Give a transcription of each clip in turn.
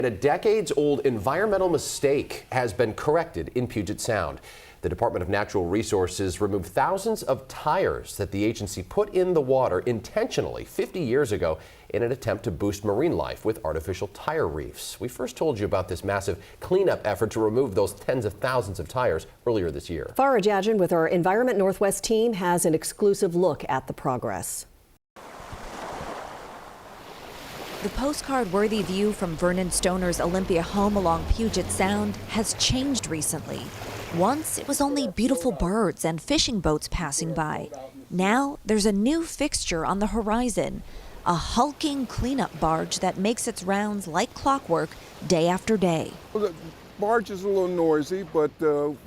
And a decades-old environmental mistake has been corrected in Puget Sound. The Department of Natural Resources removed thousands of tires that the agency put in the water intentionally 50 years ago in an attempt to boost marine life with artificial tire reefs. We first told you about this massive cleanup effort to remove those tens of thousands of tires earlier this year. Farah Jadjan with our Environment Northwest team has an exclusive look at the progress. The postcard-worthy view from Vernon Stoner's Olympia home along Puget Sound has changed recently. Once, it was only beautiful birds and fishing boats passing by. Now, there's a new fixture on the horizon, a hulking cleanup barge that makes its rounds like clockwork day after day. Well, the barge is a little noisy, but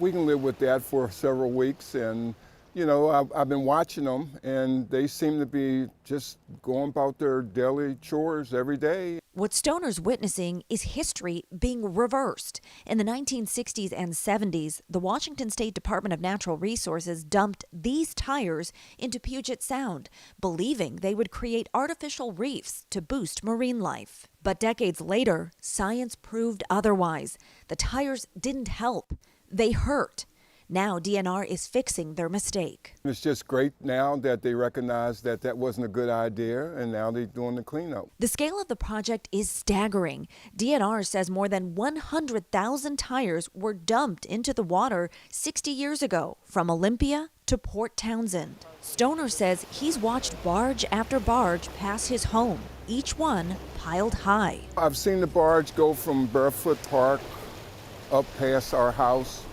we can live with that for several weeks. And you know, I've been watching them, and they seem to be just going about their daily chores every day. What Stoner's witnessing is history being reversed. In the 1960s and 70s, the Washington State Department of Natural Resources dumped these tires into Puget Sound, believing they would create artificial reefs to boost marine life. But decades later, science proved otherwise. The tires didn't help. They hurt. Now DNR is fixing their mistake. It's just great now that they recognize that that wasn't a good idea, and now they're doing the cleanup. The scale of the project is staggering. DNR says more than 100,000 tires were dumped into the water 60 years ago from Olympia to Port Townsend. Stoner says he's watched barge after barge pass his home, each one piled high. I've seen the barge go from Barefoot Park up past our house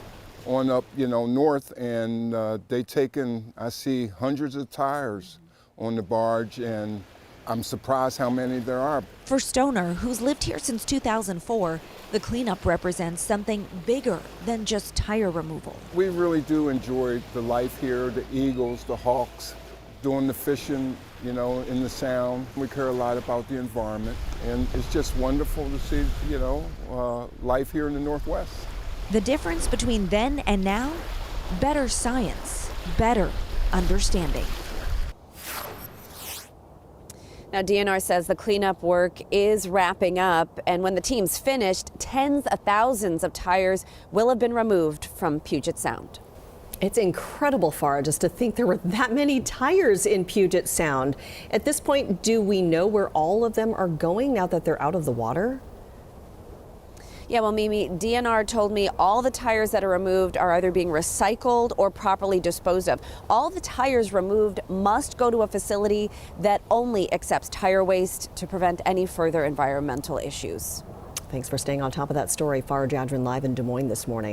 on up, north, and they taken, I see hundreds of tires on the barge, and I'm surprised how many there are. For Stoner, who's lived here since 2004, the cleanup represents something bigger than just tire removal. We really do enjoy the life here, the eagles, the hawks, doing the fishing, in the sound. We care a lot about the environment, and it's just wonderful to see, life here in the Northwest. The difference between then and now? Better science, better understanding. Now, DNR says the cleanup work is wrapping up, and when the team's finished, tens of thousands of tires will have been removed from Puget Sound. It's incredible, Farah, just to think there were that many tires in Puget Sound. At this point, do we know where all of them are going now that they're out of the water? Yeah, well, Mimi, DNR told me all the tires that are removed are either being recycled or properly disposed of. All the tires removed must go to a facility that only accepts tire waste to prevent any further environmental issues. Thanks for staying on top of that story. Farah Jadjan live in Des Moines this morning.